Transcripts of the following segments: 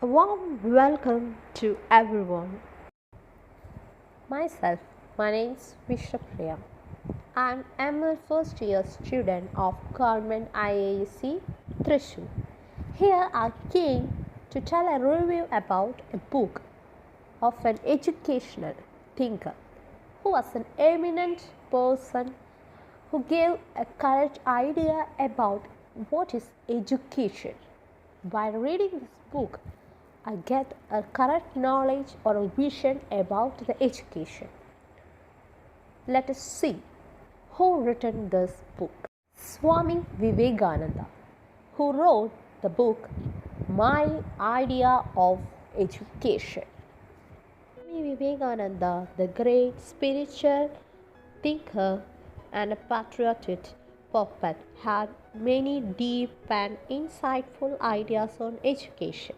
A warm welcome to everyone. Myself, my name is Vishwapriya. I am a first year student of Government IAC Thrissur. Here I came to tell a review about a book of an educational thinker who was an eminent person who gave a correct idea about what is education. By reading this book, I get a correct knowledge or a vision about the education. Let us see who written this book. Swami Vivekananda, who wrote the book My Idea of Education. Swami Vivekananda, the great spiritual thinker and a patriotic poet, had many deep and insightful ideas on education.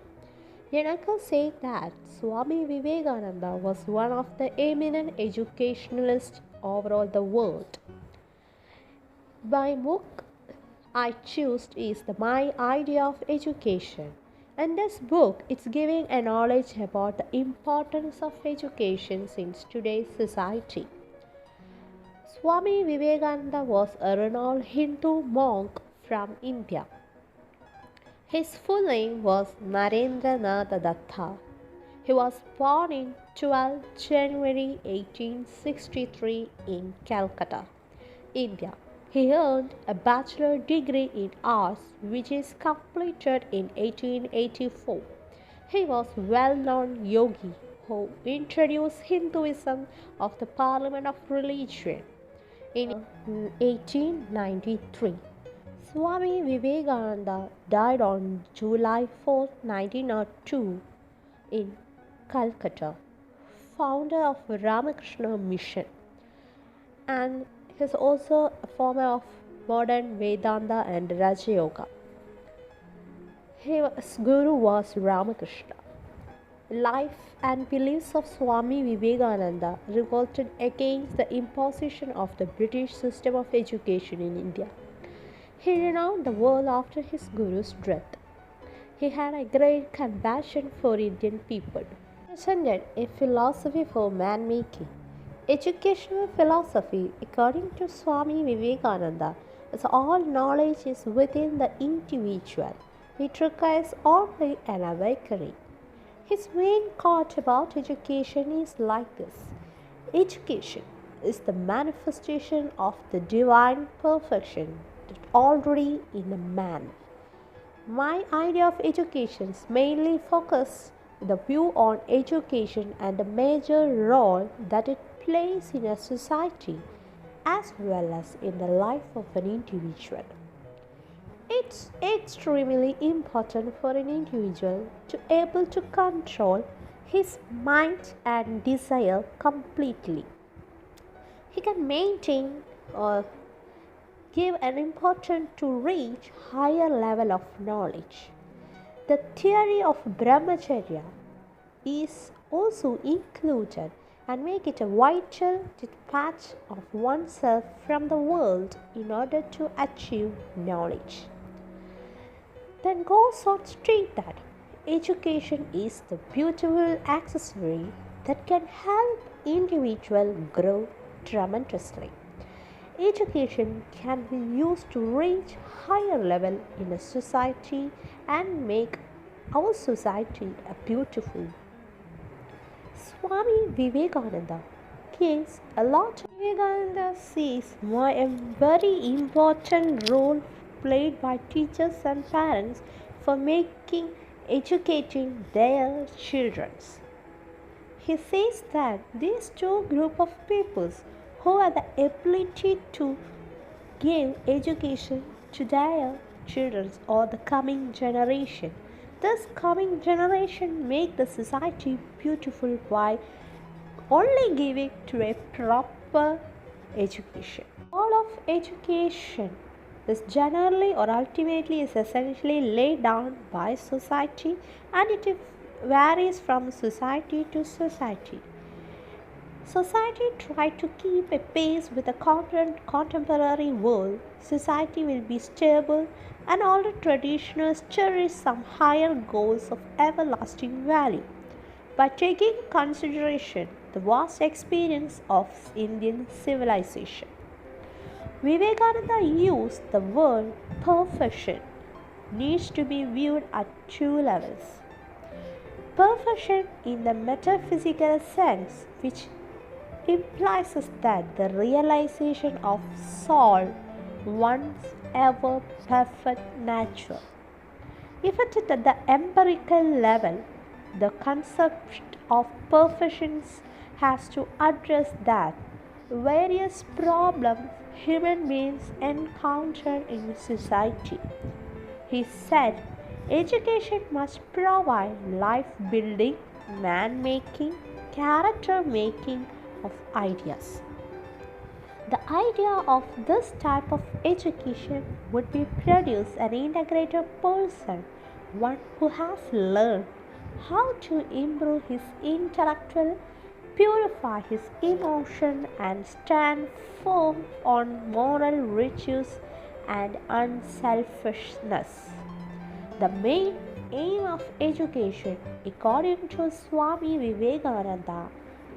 Yet I can say that Swami Vivekananda was one of the eminent educationalists over the world. My book I choose is My Idea of Education. In this book, it's giving a knowledge about the importance of education in today's society. Swami Vivekananda was a renowned Hindu monk from India. His full name was Narendranath Datta. He was born in 12 January 1863 in Calcutta, India. He earned a bachelor degree in arts which is completed in 1884. He was a well-known yogi who introduced Hinduism of the Parliament of Religion in 1893. Swami Vivekananda died on July 4, 1902 in Calcutta, founder of Ramakrishna Mission, and he is also a former of modern Vedanta and Raja Yoga. His guru was Ramakrishna. Life and beliefs of Swami Vivekananda revolted against the imposition of the British system of education in India. He renowned the world after his guru's death. He had a great compassion for Indian people. He presented a philosophy for man making. Educational philosophy, according to Swami Vivekananda, is all knowledge is within the individual. It requires only an awakening. His main quote about education is like this: education is the manifestation of the divine perfection already in a man. My idea of education mainly focuses the view on education and the major role that it plays in a society as well as in the life of an individual. It's extremely important for an individual to be able to control his mind and desire completely. He can maintain or give an importance to reach higher level of knowledge. The theory of brahmacharya is also included and make it a vital detach of oneself from the world in order to achieve knowledge. Then goes on to state that education is the beautiful accessory that can help individual grow tremendously. Education can be used to reach higher level in a society and make our society a beautiful. Swami Vivekananda gives a lot. Vivekananda sees a very important role played by teachers and parents for making educating their children. He says that these two group of peoples who have the ability to give education to their children or the coming generation. This coming generation make the society beautiful by only giving to a proper education. All of education is generally or ultimately is essentially laid down by society, and it varies from society to society. Society tries to keep a pace with the contemporary world. Society will be stable, and all the traditions cherish some higher goals of everlasting value. By taking into consideration the vast experience of Indian civilization, Vivekananda used the word perfection needs to be viewed at two levels. Perfection in the metaphysical sense, which implies that the realization of soul one's ever perfect nature. If it is at the empirical level, the concept of perfection has to address that various problems human beings encounter in society. He said education must provide life building, man making, character making of ideas. The idea of this type of education would be produce an integrated person, one who has learned how to improve his intellectual, purify his emotion, and stand firm on moral virtues and unselfishness. The main aim of education, according to Swami Vivekananda,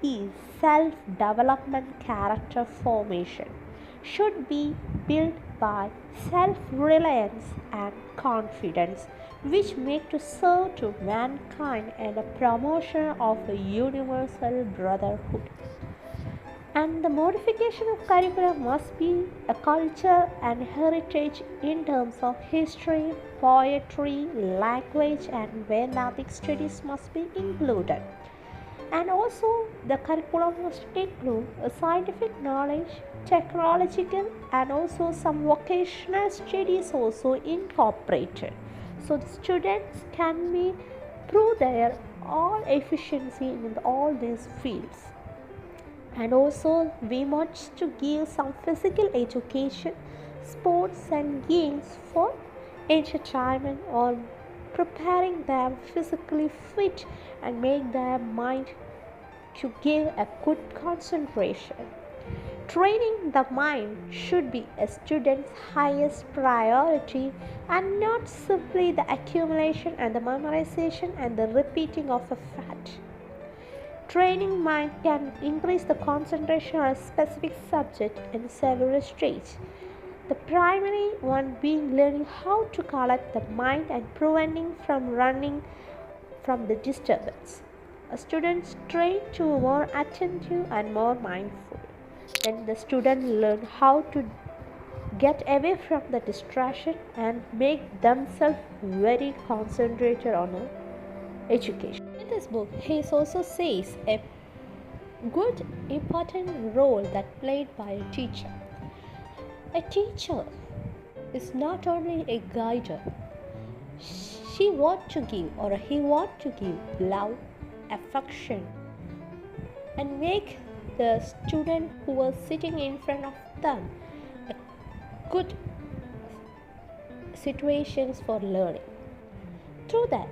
is self development character formation, should be built by self reliance and confidence, which make to serve to mankind and a promotion of a universal brotherhood. And the modification of curriculum must be a culture and heritage in terms of history, poetry, language, and Vedic studies must be included. And also, the curriculum must include a scientific knowledge, technological, and also some vocational studies also incorporated. So the students can be prove their all efficiency in all these fields. And also, we must to give some physical education, sports and games for entertainment or preparing them physically fit and make their mind to give a good concentration. Training the mind should be a student's highest priority and not simply the accumulation and the memorization and the repeating of a fact. Training mind can increase the concentration on a specific subject in several stages. The primary one being learning how to collect the mind and preventing from running from the disturbance. A student trained to be more attentive and more mindful. Then the student learn how to get away from the distraction and make themselves very concentrated on education. In this book, he also says a good important role that played by a teacher. A teacher is not only a guider. She want to give or he want to give love, affection, and make the student who was sitting in front of them a good situations for learning. Through that,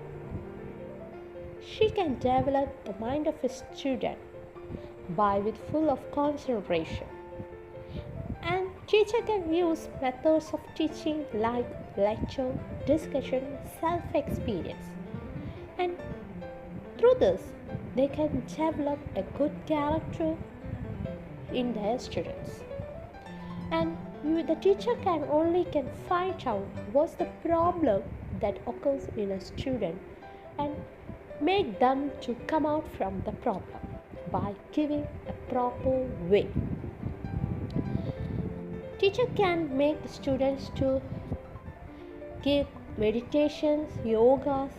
she can develop the mind of a student by with full of concentration. And teacher can use methods of teaching like lecture, discussion, self-experience. And through this, they can develop a good character in their students. And the teacher can only find out what's the problem that occurs in a student and make them to come out from the problem by giving a proper way. Teacher can make the students to give meditations, yogas,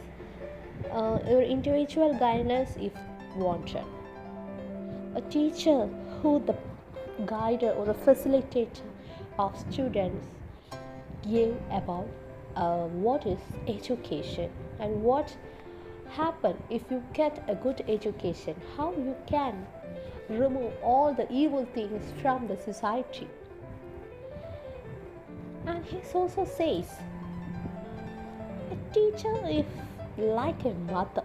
or individual guidance if wanted. A teacher who the guide or a facilitator of students give about what is education and what happen if you get a good education, how you can remove all the evil things from the society. And he also says a teacher is like a mother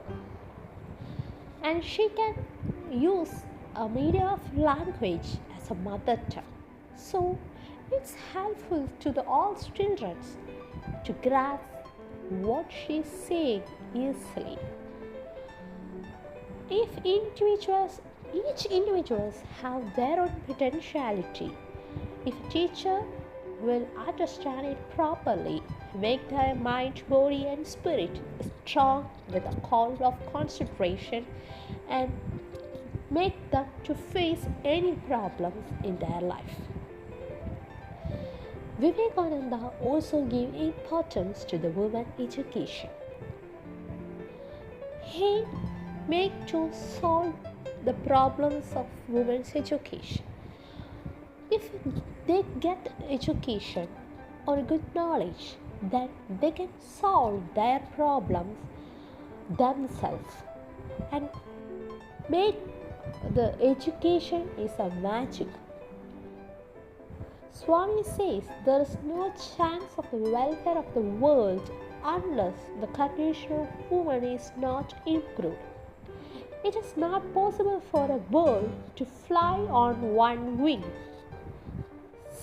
and she can use a medium of language as a mother tongue. So it's helpful to the all children to grasp what she's saying easily. If each individuals have their own potentiality, if a teacher will understand it properly, make their mind, body, and spirit strong with a call of concentration, and make them to face any problems in their life. Vivekananda also gave importance to the women education. He made to solve the problems of women's education. If they get education or good knowledge, then they can solve their problems themselves and make the education is a magic. Swami says there is no chance of the welfare of the world unless the condition of woman is not improved. It is not possible for a bird to fly on one wing.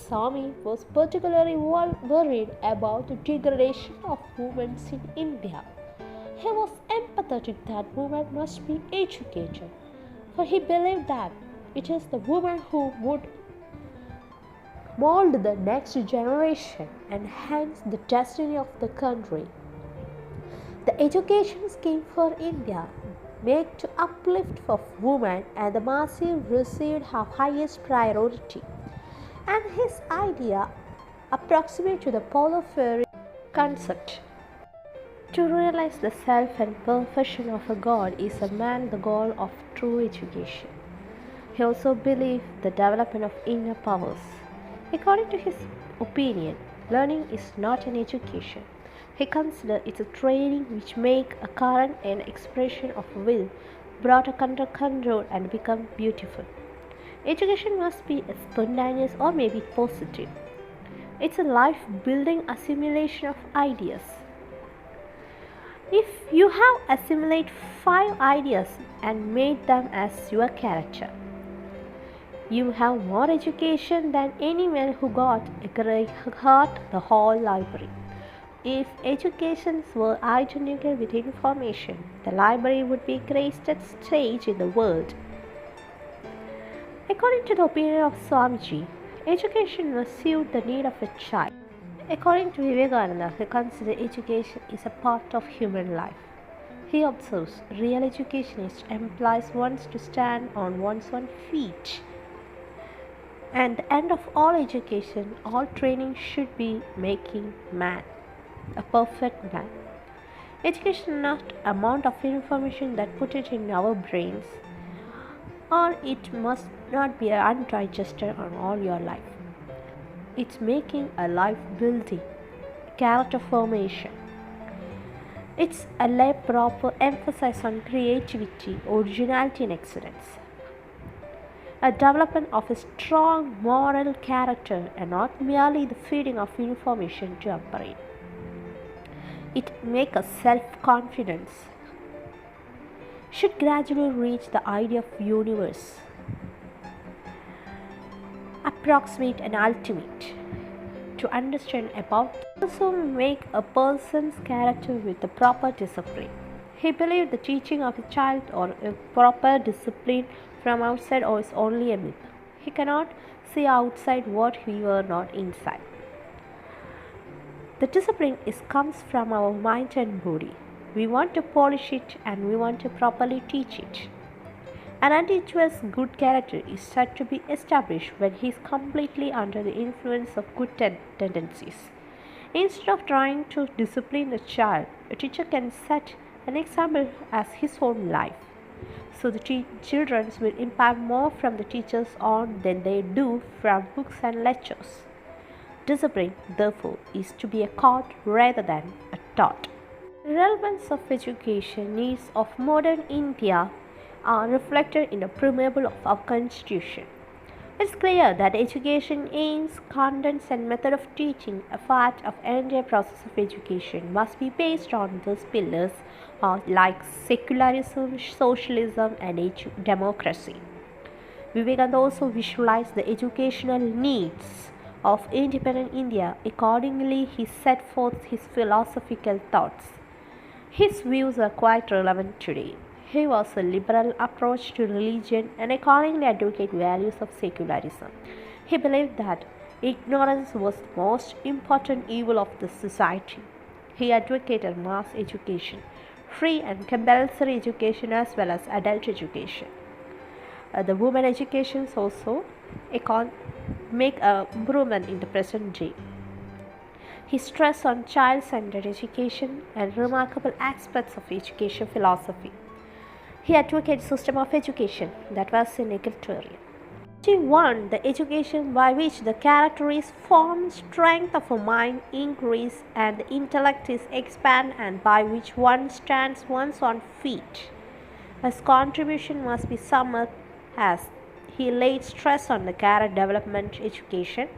Swami was particularly worried about the degradation of women in India. He was empathetic that women must be educated, for he believed that it is the woman who would mold the next generation and hence the destiny of the country. The education scheme for India made to uplift of women and the masses received her highest priority. And his idea approximate to the Poloferi concept. To realize the self and perfection of a God is a man the goal of true education. He also believed the development of inner powers. According to his opinion, learning is not an education. He considered it a training which make a current and expression of will brought under control and become beautiful. Education must be spontaneous or maybe positive. It's a life-building assimilation of ideas. If you have assimilated 5 ideas and made them as your character, you have more education than anyone who got the whole library. If education were identical with information, the library would be the greatest stage in the world. According to the opinion of Swamiji, education must suit the need of a child. According to Vivekananda, he considers education is a part of human life. He observes real education implies one to stand on one's own feet. And the end of all education, all training should be making man, a perfect man. Education is not amount of information that put it in our brains, or it must not be undigested on all your life. It's making a life building, character formation. It's a lay proper emphasis on creativity, originality and excellence. A development of a strong moral character and not merely the feeding of information to a brain. It makes us self-confidence. Should gradually reach the idea of universe. Approximate and ultimate. To understand about also make a person's character with the proper discipline. He believed the teaching of a child or a proper discipline from outside is only a myth. He cannot see outside what he were not inside. The discipline comes from our mind and body. We want to polish it and we want to properly teach it. An individual's good character is said to be established when he is completely under the influence of good tendencies. Instead of trying to discipline the child, a teacher can set an example as his own life. So the children will impact more from the teachers on than they do from books and lectures. Discipline, therefore, is to be a caught rather than a taught. The relevance of education needs of modern India are reflected in the preamble of our Constitution. It's clear that education aims, contents and method of teaching a part of entire process of education must be based on these pillars like secularism, socialism and democracy. Vivekananda also visualized the educational needs of independent India. Accordingly, he set forth his philosophical thoughts. His views are quite relevant today. He was a liberal approach to religion and accordingly advocated values of secularism. He believed that ignorance was the most important evil of the society. He advocated mass education, free and compulsory education as well as adult education. The women education also make a improvement in the present day. He stressed on child-centered education and remarkable aspects of education philosophy. He advocated a system of education that was egalitarian. 1. The education by which the character is formed, strength of a mind increase, and the intellect is expand, and by which one stands once on feet. His contribution must be summed up as he laid stress on the character development education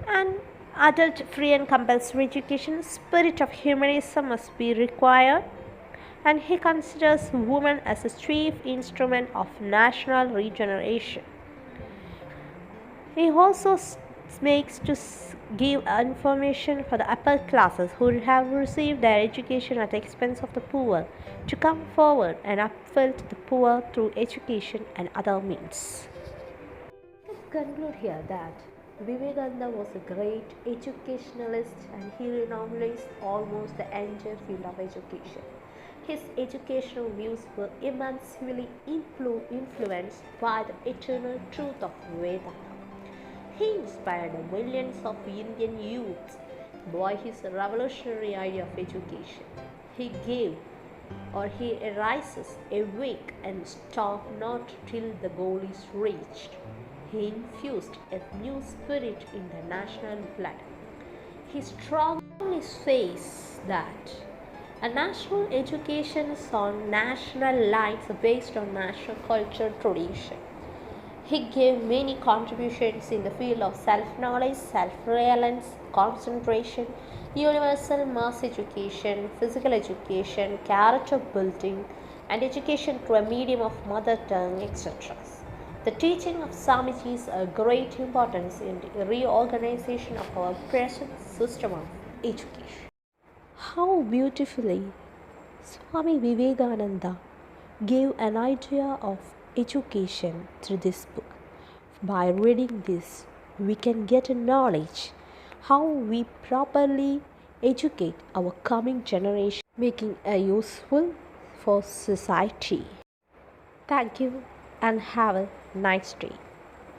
and adult free and compulsory education. Spirit of humanism must be required, and he considers women as a chief instrument of national regeneration. He also makes to give information for the upper classes who have received their education at the expense of the poor to come forward and uplift the poor through education and other means. Let's conclude here that Vivekananda was a great educationalist and he revolutionized almost the entire field of education. His educational views were immensely influenced by the eternal truth of Vedanta. He inspired millions of Indian youths by his revolutionary idea of education. He arises awake and stop not till the goal is reached. He infused a new spirit in the national blood. He strongly says that a national education is on national lines based on national culture tradition. He gave many contributions in the field of self-knowledge, self-reliance, concentration, universal mass education, physical education, character building, and education through a medium of mother tongue, etc. The teaching of Swamiji is of great importance in the reorganization of our present system of education. How beautifully Swami Vivekananda gave an idea of education through this book. By reading this, we can get a knowledge how we properly educate our coming generation, making a useful for society. Thank you and have a nice day.